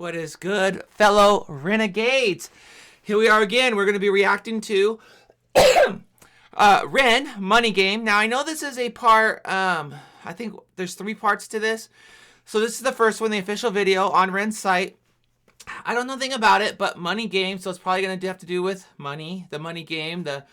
What is good, fellow renegades? Here we are again. We're going to be reacting to Ren, Money Game. Now, I know this is a part, I think there's 3 parts to this. So this is the first one, the official video on Ren's site. I don't know anything about it, but Money Game, so it's probably going to have to do with money, the money game, the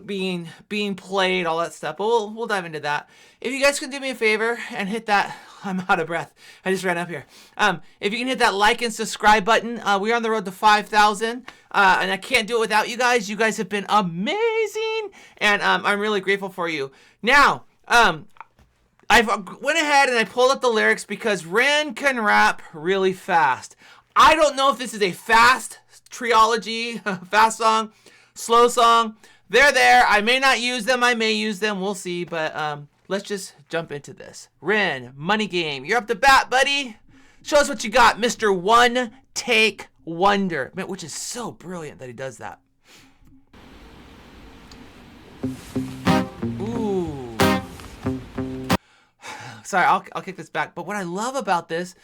being played, all that stuff. But we'll dive into that. If you guys can do me a favor and hit that, I'm out of breath. I just ran up here. If you can hit that like and subscribe button, we're on the road to 5,000, and I can't do it without you guys. You guys have been amazing, and I'm really grateful for you. Now, I went ahead and I pulled up the lyrics because Ren can rap really fast. I don't know if this is a fast trilogy, fast song, slow song. They're there. I may not use them. I may use them. We'll see. But let's just jump into this. Ren, Money Game. You're up to bat, buddy. Show us what you got, Mr. One Take Wonder. Man, which is so brilliant that he does that. Ooh. Sorry, I'll kick this back. But what I love about this,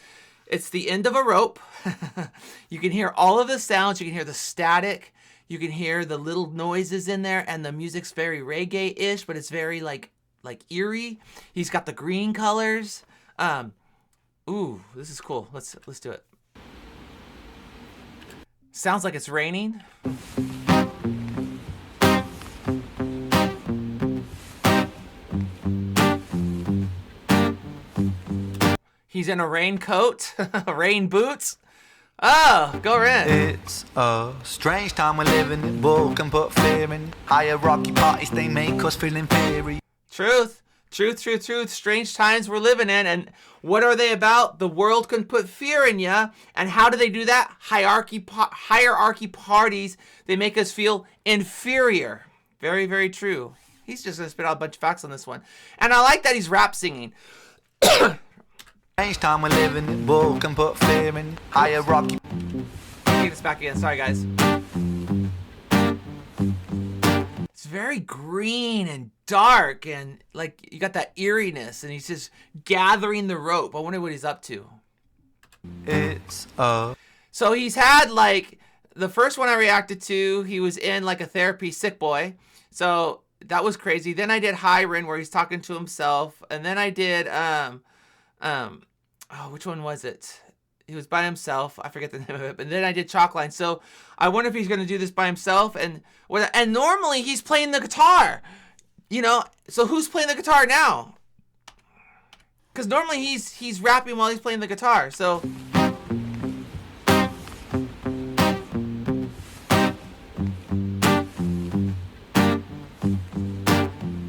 it's the end of a rope. You can hear all of the sounds. You can hear the static. You can hear the little noises in there, and the music's very reggae-ish, but it's very like eerie. He's got the green colors. Ooh, this is cool. Let's do it. Sounds like it's raining. He's in a raincoat, rain boots. Oh, go Ren. It's a strange time we're living in. Bull can put fear in. Hierarchy parties, they make us feel inferior. Truth. Strange times we're living in. And what are they about? The world can put fear in you. And how do they do that? Hierarchy parties, they make us feel inferior. Very, very true. He's just going to spit out a bunch of facts on this one. And I like that he's rap singing. Strange time we're living in. Bull can put fear in. Hierarchy. Take this back again. Sorry, guys. It's very green and dark, and like you got that eeriness, and he's just gathering the rope. I wonder what he's up to. It's So he's had like the first one I reacted to. He was in like a therapy sick boy. So that was crazy. Then I did Hiren where he's talking to himself, and then I did oh, which one was it? He was by himself. I forget the name of it. And then I did Chalkline. So I wonder if he's going to do this by himself. And normally he's playing the guitar, you know. So who's playing the guitar now? Because normally he's rapping while he's playing the guitar. So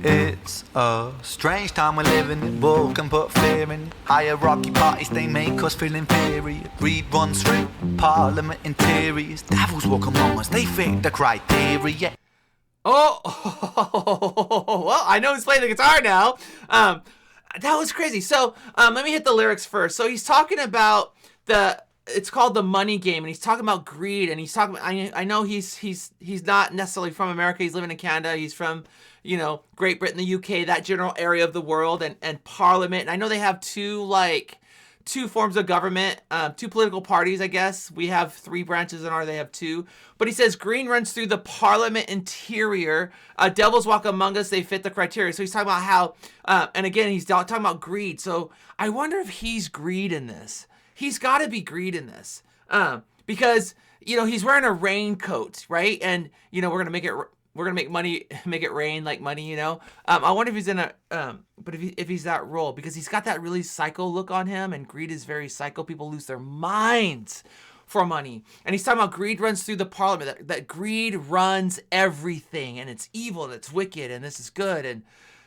It's a strange time we're living in. Bull can put fear in. Hierarchy parties, they make us feel inferior. Greed runs through parliament interiors. Devils walk among us, they fit the criteria. well, I know he's playing the guitar now. That was crazy. So let me hit the lyrics first. So he's talking about it's called the money game, and he's talking about greed, and he's talking. I know he's not necessarily from America. He's living in Canada. He's from, you know, Great Britain, the UK, that general area of the world, and Parliament. And I know they have two forms of government, 2 political parties, I guess. We have 3 branches in ours. They have 2. But he says green runs through the Parliament interior. Devils walk among us. They fit the criteria. So he's talking about how, and again, he's talking about greed. So I wonder if he's greed in this. He's got to be greed in this, because, you know, he's wearing a raincoat, right? And, you know, we're gonna make money, make it rain like money, you know. I wonder if he's in but if he's that role, because he's got that really psycho look on him, and greed is very psycho. People lose their minds for money, and he's talking about greed runs through the parliament. That greed runs everything, and it's evil, and it's wicked, and this is good,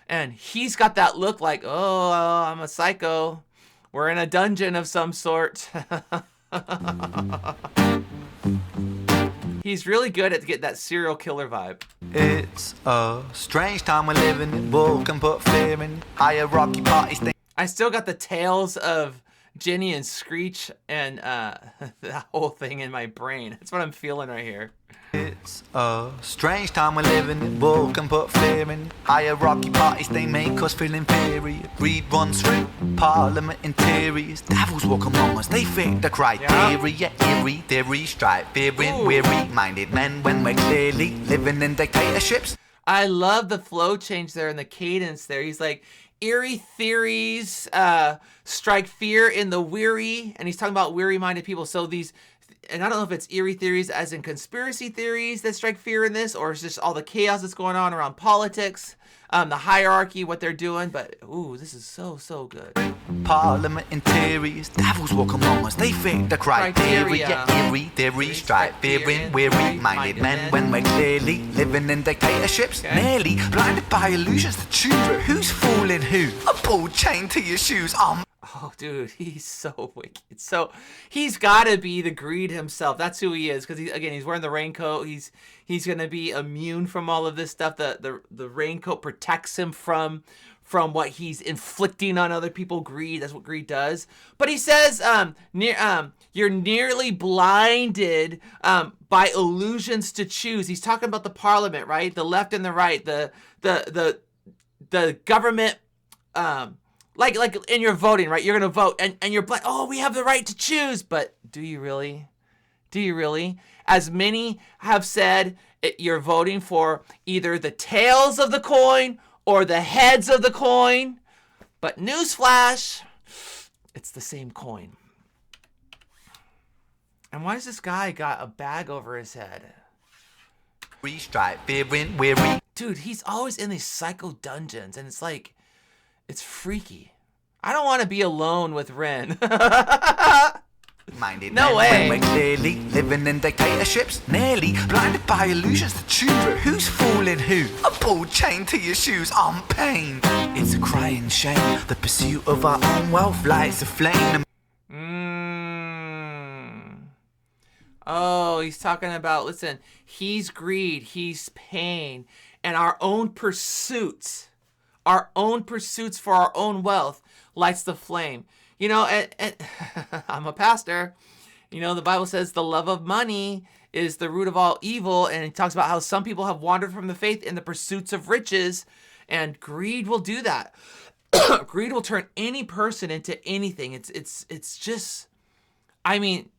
and he's got that look like, oh, I'm a psycho. We're in a dungeon of some sort. He's really good at getting that serial killer vibe. It's a strange time we're living in. Bull can put fear in. Hierarchy parties, they... I still got the Tales of Jenny and Screech and that whole thing in my brain. That's what I'm feeling right here. It's a strange time we're living in. War can put fear in. Hierarchy parties, they make us feel inferior. Greed runs through parliament interiors. Devils walk among us, they fit the criteria. Eerie theory, stripe fearing, weary-minded men when we're clearly living in dictatorships. I love the flow change there and the cadence there. He's like, eerie theories strike fear in the weary, and he's talking about weary-minded people. So these, and I don't know if it's eerie theories as in conspiracy theories that strike fear in this, or it's just all the chaos that's going on around politics, the hierarchy, what they're doing. But ooh, this is so good. Parliament interiors, devils walk among us, they fit the criteria. Eerie theory, stripe fearing, weary-minded men when we're clearly living in dictatorships. Nearly blinded by illusions to choose who's fooling who. A ball chained to your shoes. Oh, dude, he's so wicked. So he's got to be the Greed himself. That's who he is. Because he's wearing the raincoat. He's gonna be immune from all of this stuff. The raincoat protects him from what he's inflicting on other people. Greed. That's what greed does. But he says, you're nearly blinded by illusions to choose. He's talking about the parliament, right? The left and the right. The government. Like in your voting, right? You're gonna vote, and you're like, oh, we have the right to choose, but do you really? Do you really? As many have said, you're voting for either the tails of the coin or the heads of the coin. But newsflash, it's the same coin. And why has this guy got a bag over his head? Dude, he's always in these psycho dungeons, and it's like, it's freaky. I don't want to be alone with Ren. No way. When we're clearly living in dictatorships, nearly blinded by illusions to choose who's fooling who. A ball chained to your shoes on pain. It's a crying shame. The pursuit of our own wealth lights a flame. Oh, he's talking about, listen, he's greed, he's pain, and our own pursuits for our own wealth lights the flame. You know, and I'm a pastor. You know, the Bible says the love of money is the root of all evil. And it talks about how some people have wandered from the faith in the pursuits of riches. And greed will do that. Greed will turn any person into anything. It's just, I mean,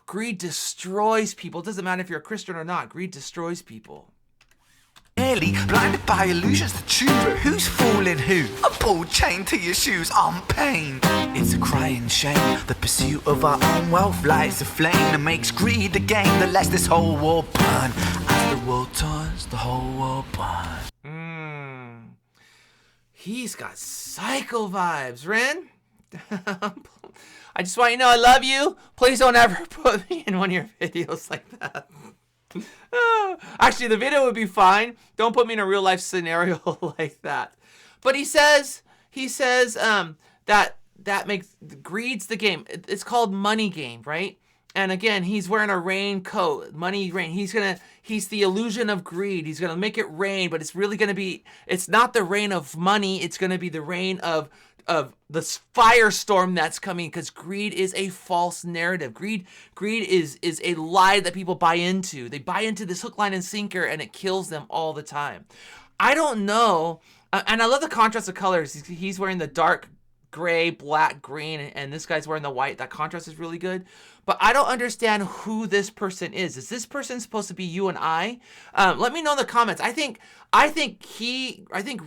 greed destroys people. It doesn't matter if you're a Christian or not. Greed destroys people. Nearly blinded by illusions to choose who's fooling who. A ball chained to your shoes on pain. It's a crying shame. The pursuit of our own wealth lights a flame that makes greed the game that lets this whole world burn. As the world turns, the whole world burns. He's got psycho vibes, Ren. I just want you to know I love you. Please don't ever put me in one of your videos like that. Actually, the video would be fine. Don't put me in a real life scenario like that. But he says that makes greed's the game. It's called money game, right? And again, he's wearing a raincoat, money rain. He's the illusion of greed. He's gonna make it rain, but it's really gonna be. It's not the rain of money. It's gonna be the rain of the firestorm that's coming, because greed is a false narrative. Greed is a lie that people buy into. They buy into this hook, line, and sinker, and it kills them all the time. I don't know, and I love the contrast of colors. He's wearing the dark gray, black, green, and this guy's wearing the white. That contrast is really good. But I don't understand who this person is. Is this person supposed to be you and I? Let me know in the comments. I think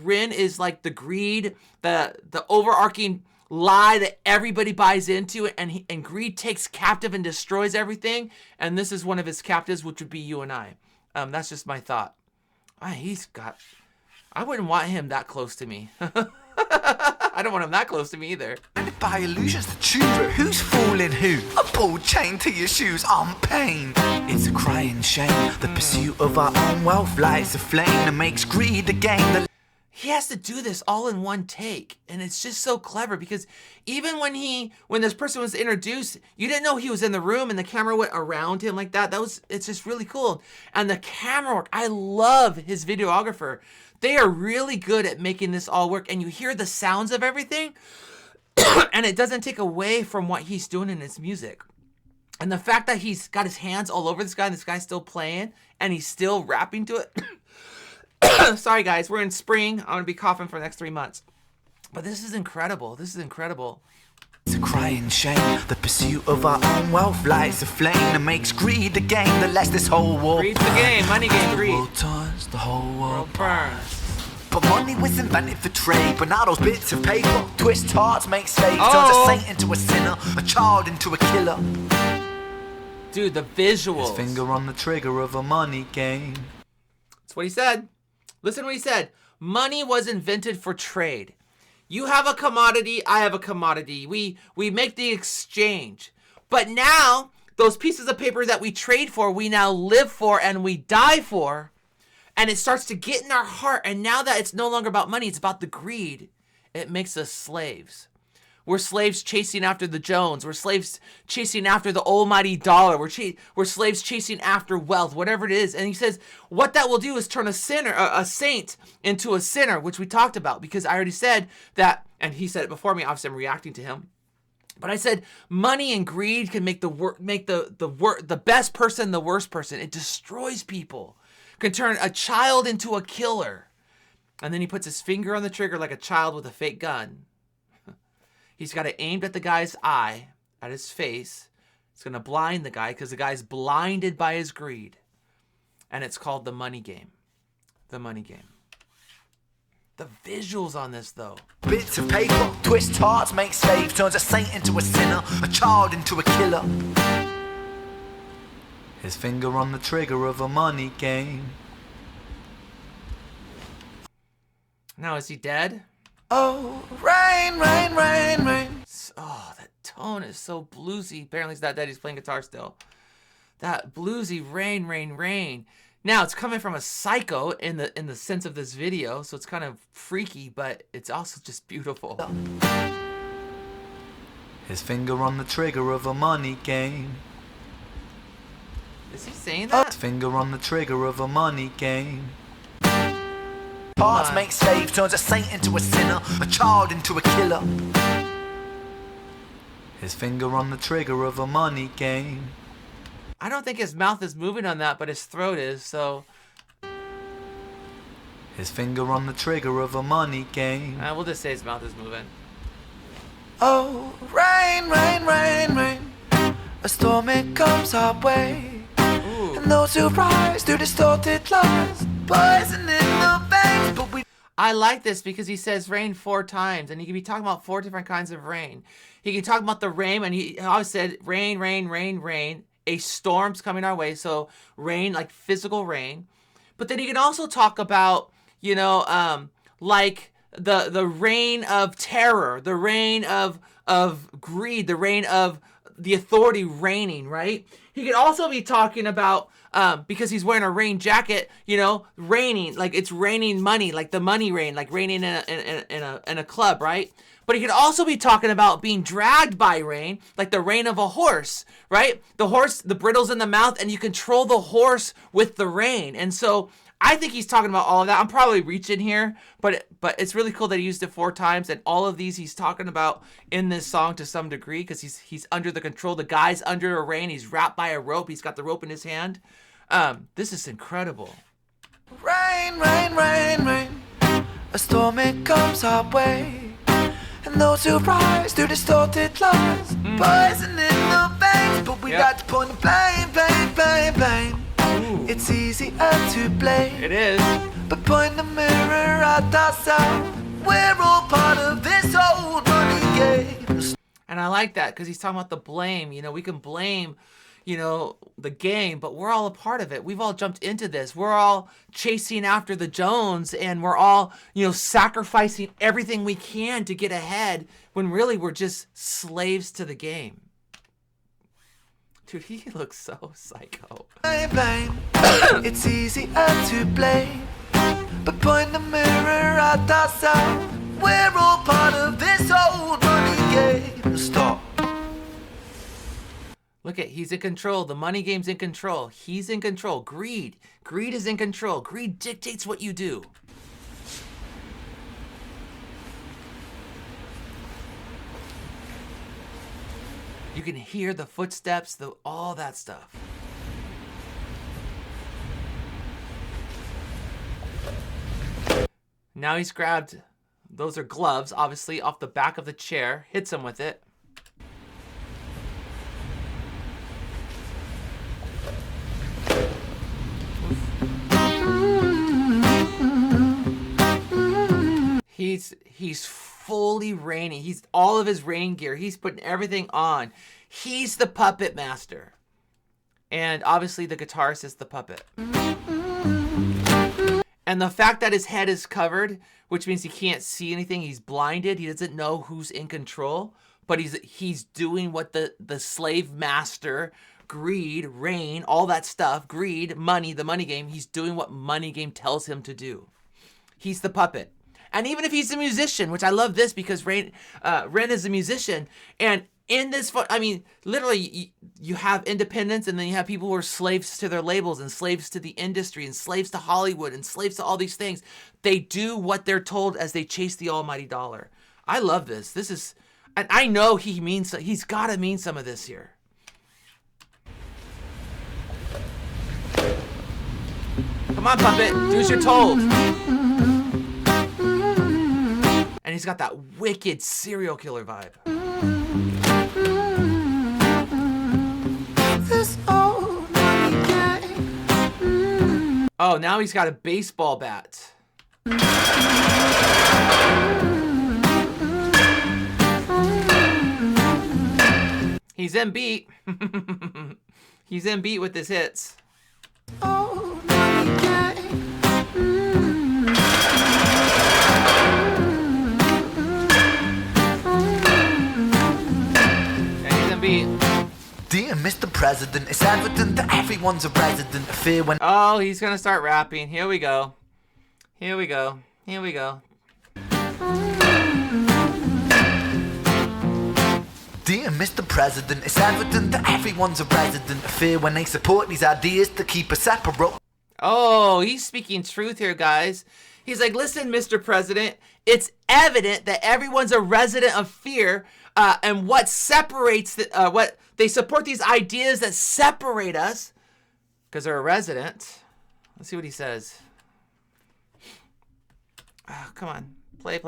Rin is like the greed, the overarching lie that everybody buys into, and greed takes captive and destroys everything. And this is one of his captives, which would be you and I. That's just my thought. I wouldn't want him that close to me. I don't want him that close to me either. By illusions to choose who's fooling who. A ball chained to your shoes on pain. It's a crying shame. The pursuit of our own wealth lights a flame that makes greed the game. He has to do this all in one take, and it's just so clever, because even when this person was introduced, you didn't know he was in the room, and the camera went around him like that. It's just really cool. And the camera work, I love his videographer. They are really good at making this all work, and you hear the sounds of everything. And it doesn't take away from what he's doing in his music. And the fact that he's got his hands all over this guy and this guy's still playing and he's still rapping to it. Sorry, guys. We're in spring. I'm going to be coughing for the next 3 months. But this is incredible. This is incredible. It's a crying shame. The pursuit of our own wealth lights a flame that makes greed the game that lets this whole world. Greed's the game. Money game. Greed. The world turns, the whole world burns. But money was invented for trade. But now those bits of paper twist hearts, make slaves, turns a saint into a sinner, a child into a killer. Dude, the visuals. His finger on the trigger of a money game. That's what he said. Listen to what he said. Money was invented for trade. You have a commodity, I have a commodity. We make the exchange. But now, those pieces of paper that we trade for, we now live for and we die for. And it starts to get in our heart. And now that it's no longer about money, it's about the greed. It makes us slaves. We're slaves chasing after the Jones. We're slaves chasing after the almighty dollar. We're slaves chasing after wealth, whatever it is. And he says, what that will do is turn a saint into a sinner, which we talked about, because I already said that, and he said it before me. Obviously, I'm reacting to him. But I said money and greed can make the best person the worst person. It destroys people. Can turn a child into a killer. And then he puts his finger on the trigger like a child with a fake gun. He's got it aimed at the guy's eye, at his face. It's going to blind the guy because the guy's blinded by his greed. And it's called the money game. The money game. The visuals on this, though. Bits of paper, twist hearts, make slaves, turns a saint into a sinner, a child into a killer. His finger on the trigger of a money game. Now, is he dead? Oh, rain, rain, rain, rain. Oh, that tone is so bluesy. Apparently he's not dead. He's playing guitar still. That bluesy rain, rain, rain. Now, it's coming from a psycho in the sense of this video, so it's kind of freaky, but it's also just beautiful. His finger on the trigger of a money game. Is he saying that? His finger on the trigger of a money game. Hearts make slaves, turns a saint into a sinner, a child into a killer. His finger on the trigger of a money game. I don't think his mouth is moving on that, but his throat is, so... His finger on the trigger of a money game. We'll just say his mouth is moving. Oh, rain, rain, rain, rain. A storm, it comes our way. Ooh. And those who rise through distorted lies, poison in the veins, but we... I like this because he says rain 4 times, and he can be talking about 4 different kinds of rain. He can talk about the rain, and he always said rain, rain, rain, rain. A storm's coming our way, so rain, like physical rain. But then he can also talk about, you know, like the reign of terror, the reign of greed, the reign of the authority reigning, right? He could also be talking about, because he's wearing a rain jacket, you know, raining, like it's raining money, like the money rain, like raining in a club, right? But he could also be talking about being dragged by rain, like the rein of a horse, right? The horse, the brittle's in the mouth, and you control the horse with the rein. And so I think he's talking about all of that. I'm probably reaching here, but it's really cool that he used it 4 times, and all of these he's talking about in this song to some degree, because he's under the control. The guy's under a rein. He's wrapped by a rope. He's got the rope in his hand. This is incredible. Rain, rain, rain, rain. A storm, it comes our way. And those who rise through distorted lies, poison in the veins, but we got to point the blame, blame, blame, blame. Ooh. It's easier to blame. It is. But point the mirror at ourselves. We're all part of this old money game. And I like that because he's talking about the blame. You know, we can blame, you know, the game, but we're all a part of it. We've all jumped into this. We're all chasing after the Jones, and we're all, you know, sacrificing everything we can to get ahead when really we're just slaves to the game. Dude, he looks so psycho. Blame, blame. It's easier to blame. But point the mirror at ourselves. We're all part of this old money game. Stop. Look at, he's in control. The money game's in control. He's in control. Greed is in control. Greed dictates what you do. You can hear the footsteps, all that stuff. Now he's grabbed, those are gloves, obviously, off the back of the chair, hits him with it. He's fully raining. He's all of his rain gear. He's putting everything on. He's the puppet master. And obviously the guitarist is the puppet. And the fact that his head is covered, which means he can't see anything, he's blinded, he doesn't know who's in control, but he's doing what the slave master, greed, rain, all that stuff, greed, money, the money game, he's doing what money game tells him to do. He's the puppet. And even if he's a musician, which I love this because Ren is a musician, and in this, I mean, literally, you have independents, and then you have people who are slaves to their labels, and slaves to the industry, and slaves to Hollywood, and slaves to all these things. They do what they're told as they chase the almighty dollar. I love this. This is, and I know he's got to mean some of this here. Come on, puppet, do as you're told. And he's got that wicked serial killer vibe. Oh, now he's got a baseball bat. He's in beat. He's in beat with his hits. Dear Mr. President, it's evident that everyone's a resident of fear when... Oh, he's gonna start rapping. Here we go. Here we go. Here we go. Dear Mr. President, it's evident that everyone's a resident of fear when they support these ideas to keep us separate. Oh, he's speaking truth here, guys. He's like, listen, Mr. President, it's evident that everyone's a resident of fear, and what separates what they support these ideas that separate us because they're a resident. Let's see what he says. Oh, come on, play.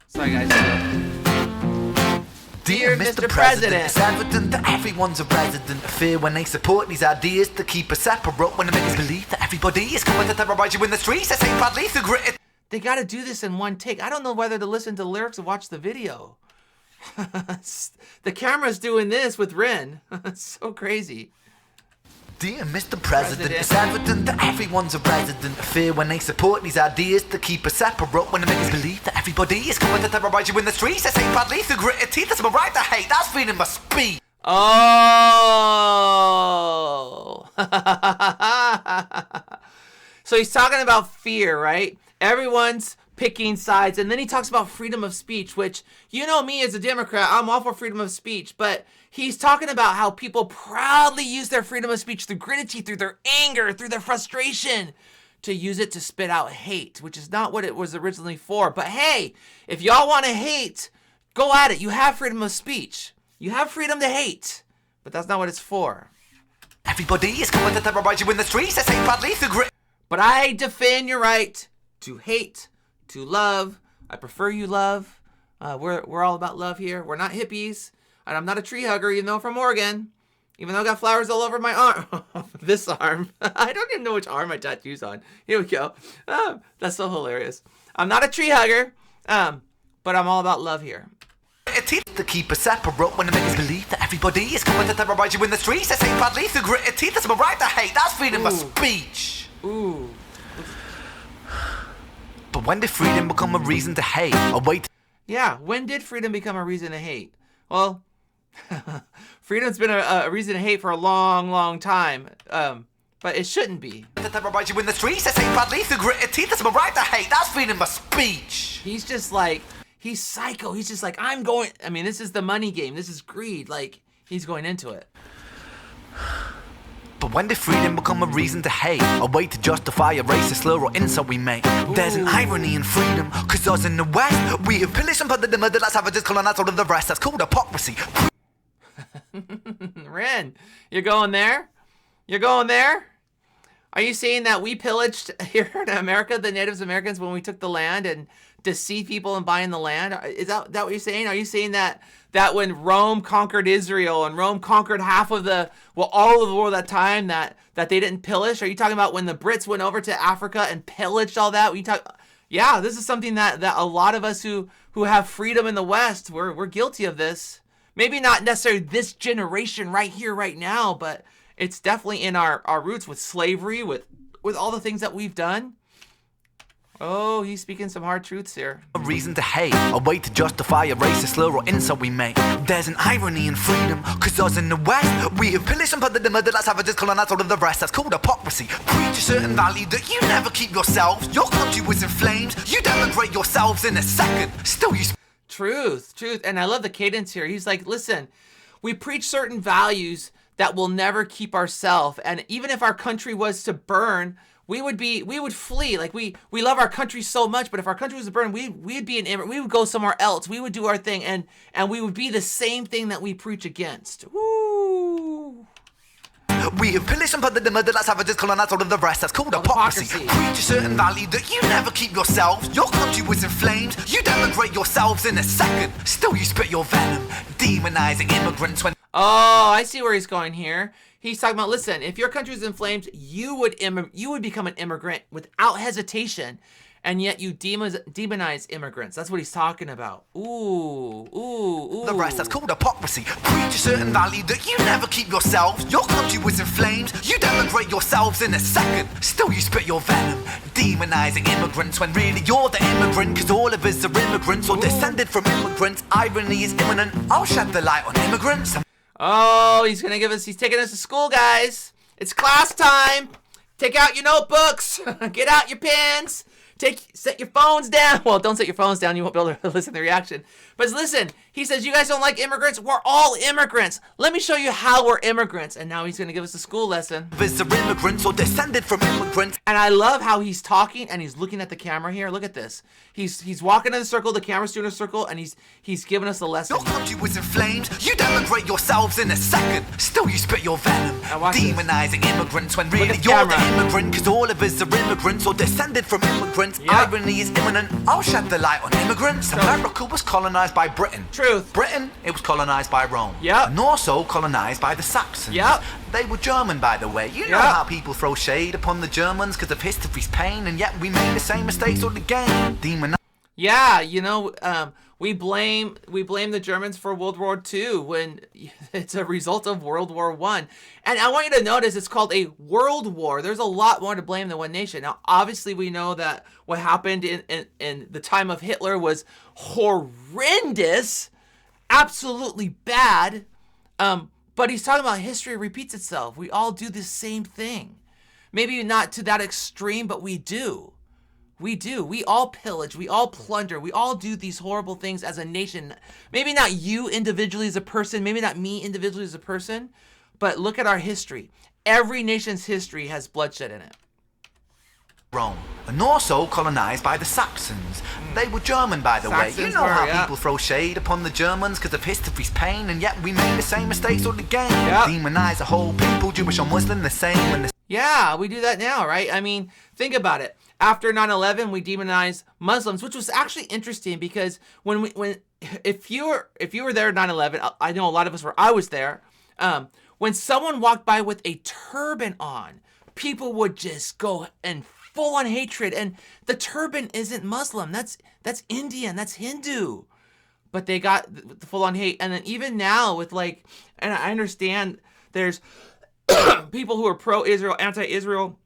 Sorry, guys. Dear Mr. President, it's evident that everyone's a resident of fear when they support these ideas to keep us separate. When they make us believe that everybody is coming to terrorize you in the streets, they say proudly through grit. They got to do this in one take. I don't know whether to listen to the lyrics or watch the video. The camera's doing this with Ren. It's so crazy. Dear Mr. President, it's evident that everyone's a resident of fear when they support these ideas to keep us separate. When they make us believe that everybody is coming to terrorize you in the streets, they say proudly through gritted teeth. That's my right to hate. That's freedom of speech. Oh. So he's talking about fear, right? Everyone's picking sides, and then he talks about freedom of speech, which, you know me as a Democrat, I'm all for freedom of speech, but he's talking about how people proudly use their freedom of speech through gritted teeth, through their anger, through their frustration, to use it to spit out hate, which is not what it was originally for. But hey, if y'all want to hate, go at it. You have freedom of speech. You have freedom to hate, but that's not what it's for. Everybody is coming to terrorize you in the streets, they say proudly through grit. But I defend your right to hate, to love. I prefer you love. We're all about love here. We're not hippies. And I'm not a tree hugger, even though I'm from Oregon. Even though I got flowers all over my arm. This arm. I don't even know which arm my tattoo's on. Here we go. That's so hilarious. I'm not a tree hugger, but I'm all about love here. Teeth to keep us separate when they make us believe that everybody is coming to terrorize you in the streets. They say proudly through gritted teeth. That's my right to hate. That's freedom of speech. Ooh. But when did freedom become a reason to hate? Yeah, when did freedom become a reason to hate? Well, freedom's been a reason to hate for a long, long time. But it shouldn't be. To terrorize you in the streets, they say proudly through gritted teeth. That's my right to hate. That's freedom of speech. He's just like, he's psycho. He's just like, I mean, this is the money game. This is greed. Like, he's going into it. But when did freedom become a reason to hate? A way to justify a racist slur or insult we make? There's an irony in freedom, cause us in the West, we have pillaged and plundered the murdered like savages, colonized all of the rest. That's called hypocrisy. Ren, you're going there? You're going there? Are you saying that we pillaged here in America, the Native Americans, when we took the land and deceived people in buying the land? Is that what you're saying? Are you saying that when Rome conquered Israel and Rome conquered half of all of the world at that time, that they didn't pillage? Are you talking about when the Brits went over to Africa and pillaged all that? Yeah, this is something that a lot of us who have freedom in the West, we're guilty of this. Maybe not necessarily this generation right here, right now, but it's definitely in our roots with slavery, with all the things that we've done. Oh, he's speaking some hard truths here. A reason to hate, a way to justify a racist slur or insult we make. There's an irony in freedom, cause us in the West, we have pillaged and plundered the murdered like savages, colonized all of the rest. That's called hypocrisy. Preach a certain value that you never keep yourselves. Your country was in flames, you denigrate yourselves in a second. Still you Truth. And I love the cadence here. He's like, listen, we preach certain values that will never keep ourselves. And even if our country was to burn, we would flee. Like we love our country so much, but if our country was to burn, we'd be an immigrant. We would go somewhere else. We would do our thing, and we would be the same thing that we preach against. Woo! We have pillaged and plundered the murdered like savages, colonized all of the rest. That's called hypocrisy. Preach a certain value that you never keep yourselves. Your country was in flames, you denigrate yourselves in a second. Still you spit your venom, demonizing immigrants when... Oh, I see where he's going here. He's talking about, listen, if your country was in flames, you would become an immigrant without hesitation, and yet you demonize immigrants. That's what he's talking about. Ooh. The rest, that's called hypocrisy. Preach a certain value that you never keep yourselves. Your country was in flames, you denigrate yourselves in a second. Still you spit your venom, demonizing immigrants when really you're the immigrant, cause all of us are immigrants or descended from immigrants. Irony is imminent, I'll shed the light on immigrants. Oh, he's taking us to school, guys. It's class time. Take out your notebooks. Get out your pens. Set your phones down. Well, don't set your phones down. You won't be able to listen to the reaction. But listen, he says, you guys don't like immigrants? We're all immigrants. Let me show you how we're immigrants. And now he's going to give us a school lesson. They're immigrants or descended from immigrants. And I love how he's talking and he's looking at the camera here. Look at this. He's walking in the circle, the camera's doing a circle, and he's giving us a lesson. Your country was in flames, you denigrate yourselves in a second. Still you spit your venom, demonizing immigrants when really you're the immigrant, cause all of us are immigrants or descended from immigrants. Yep. Irony is imminent, I'll shed the light on immigrants. America was colonized by Britain. Truth. Britain, it was colonized by Rome. Yep. And also colonized by the Saxons. Yep. They were German, by the way. You know how people throw shade upon the Germans because of history's pain, and yet we made the same mistakes all again. Yeah, we blame the Germans for World War II when it's a result of World War I. And I want you to notice it's called a world war. There's a lot more to blame than one nation. Now, obviously, we know that what happened in the time of Hitler was horrendous, absolutely bad. But he's talking about history repeats itself. We all do the same thing. Maybe not to that extreme, but we do. We do. We all pillage. We all plunder. We all do these horrible things as a nation. Maybe not you individually as a person. Maybe not me individually as a person. But look at our history. Every nation's history has bloodshed in it. Rome, and also colonized by the Saxons. They were German, by the way. You know how people throw shade upon the Germans because of history's pain, and yet we made the same mistakes all again. Demonize a whole people, Jewish or Muslim, the same. Yeah, we do that now, right? I mean, think about it. After 9/11, we demonized Muslims, which was actually interesting because if you were there at 9/11, I know a lot of us were. I was there. When someone walked by with a turban on, people would just go and full on hatred. And the turban isn't Muslim. That's Indian. That's Hindu. But they got the full on hate. And then even now with and I understand there's people who are pro-Israel, anti-Israel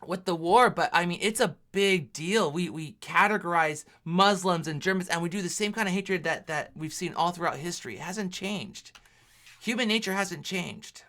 with the war, but I mean, it's a big deal. We categorize Muslims and Germans, and we do the same kind of hatred that we've seen all throughout history. It hasn't changed. Human nature hasn't changed.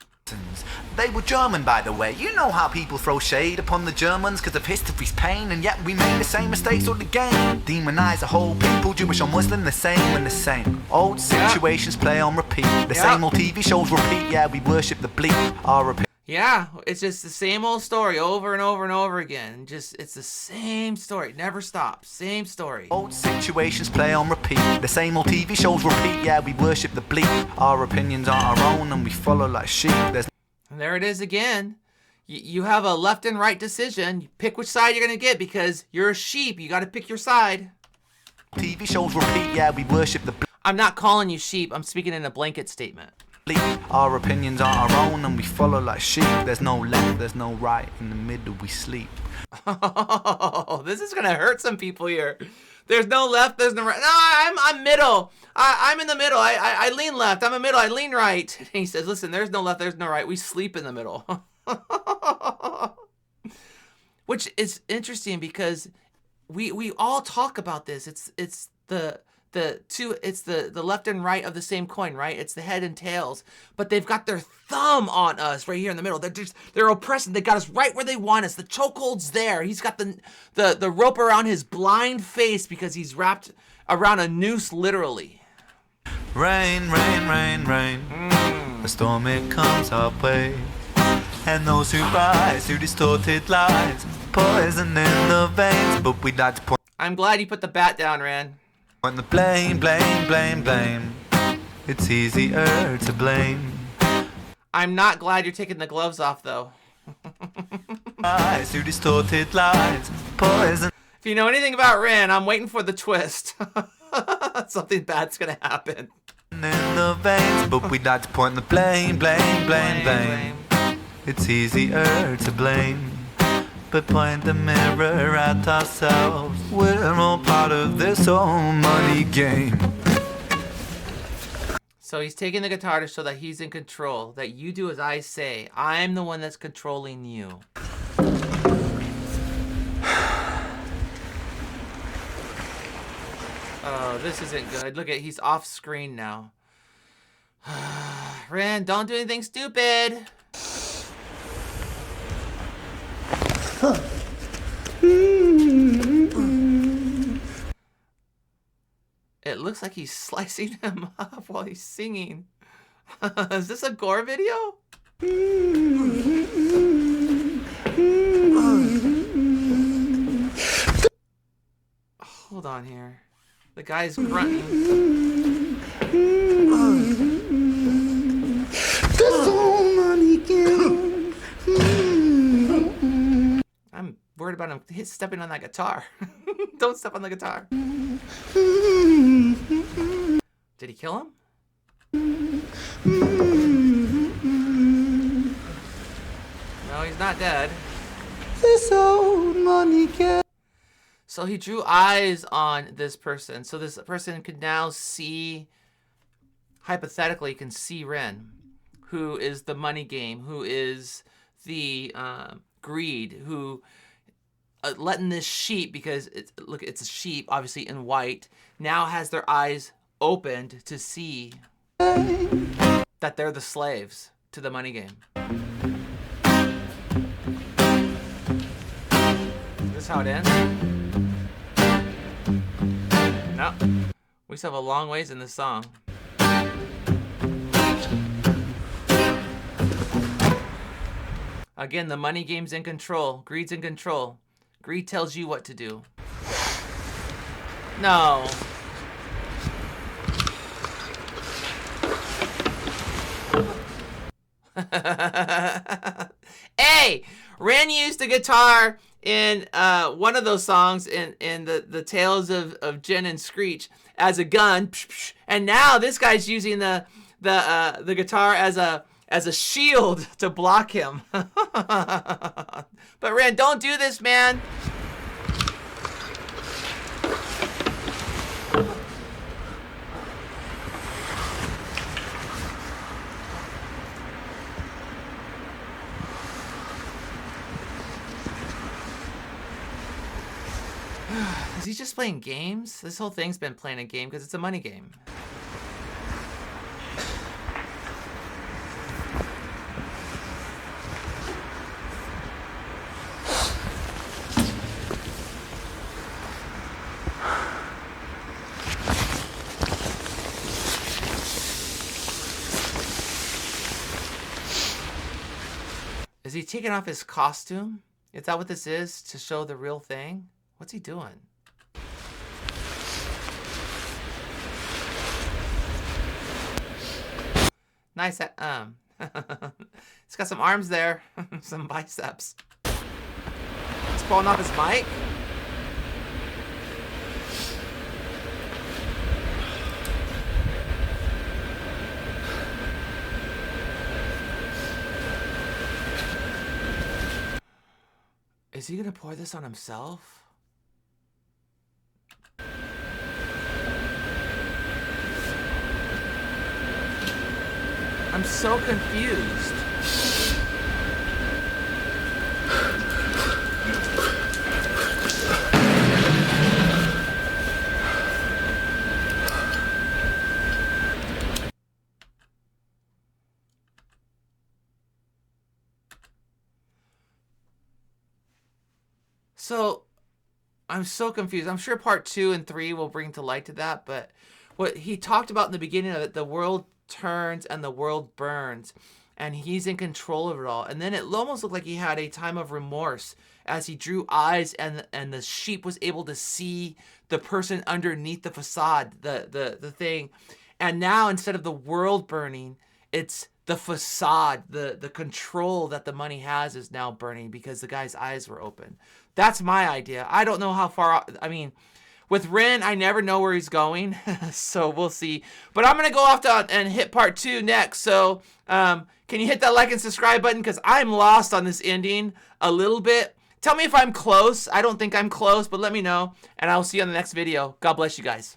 They were German, by the way. You know how people throw shade upon the Germans because of history's pain, and yet we made the same mistakes all again. Demonize a whole people, Jewish or Muslim, the same and the same. Old situations play on repeat. The same old TV shows repeat. Yeah, we worship the bleak. Our Yeah, it's just the same old story over and over and over again. Just it's the same story, never stops. Same story. Old situations play on repeat. The same old TV shows repeat. Yeah, we worship the bleak. Our opinions aren't our own and we follow like sheep. There's And there it is again. You have a left and right decision. You pick which side you're gonna get because you're a sheep. You got to pick your side. TV shows repeat. Yeah, we worship the bleak. I'm not calling you sheep. I'm speaking in a blanket statement. Our opinions aren't our own and we follow like sheep. There's no left, there's no right. In the middle we sleep. Oh, this is gonna hurt some people here. There's no left, there's no right. No, I'm middle. I'm in the middle. I lean left. I'm in the middle. I lean right. And he says, listen, there's no left, there's no right. We sleep in the middle. Which is interesting because we all talk about this. It's the left and right of the same coin, right? It's the head and tails, but they've got their thumb on us right here in the middle. They're oppressing. They got us right where they want us. The chokehold's there. He's got the rope around his blind face because he's wrapped around a noose, literally. Rain, rain, rain, rain. A storm it comes our way, and those who rise through distorted lies, poison in the veins. But we like to point. I'm glad you put the bat down, Ran. When the blame, blame, blame, blame, it's easier to blame. I'm not glad you're taking the gloves off, though. Eyes who distorted lies, poison. If you know anything about Ran, I'm waiting for the twist. Something bad's gonna happen. In the veins, but we like to point the blame, blame, blame, blame. It's easier to blame. But point the mirror at ourselves. We're all part of this whole money game. So he's taking the guitar to show that he's in control, that you do as I say. I'm the one that's controlling you. Oh, this isn't good. Look at, he's off screen now. Rand, don't do anything stupid. It looks like he's slicing him up while he's singing. Is this a gore video? Hold on here. The guy's grunting. I'm worried about him stepping on that guitar. Don't step on the guitar. Did he kill him? No, he's not dead. This old money game. So he drew eyes on this person. So this person could now see, hypothetically, can see Ren, who is the money game, who is the greed, who letting this sheep, because it's a sheep, obviously in white, now has their eyes opened to see that they're the slaves to the money game. Is this how it ends? No. We still have a long ways in this song. Again, the money game's in control. Greed's in control. Greed tells you what to do. No. Hey! Ren used a guitar in one of those songs in the Tales of Jin and Screech as a gun, and now this guy's using the guitar as a shield to block him. But Ren, don't do this, man. Is he just playing games? This whole thing's been playing a game because it's a money game. Is he taking off his costume? Is that what this is? To show the real thing? What's he doing? Nice. He's got some arms there. Some biceps. He's pulling off his mic. Is he gonna pour this on himself? I'm so confused. So, I'm so confused. I'm sure part 2 and 3 will bring to light to that, but what he talked about in the beginning of it, the world turns and the world burns, and he's in control of it all. And then it almost looked like he had a time of remorse as he drew eyes, and the sheep was able to see the person underneath the facade, the thing. And now instead of the world burning, it's the facade, the control that the money has is now burning because the guy's eyes were open. That's my idea. I don't know how far, I mean, with Ren, I never know where he's going, so we'll see. But I'm going to go off and hit part 2 next. So can you hit that like and subscribe button? Because I'm lost on this ending a little bit. Tell me if I'm close. I don't think I'm close, but let me know. And I'll see you on the next video. God bless you guys.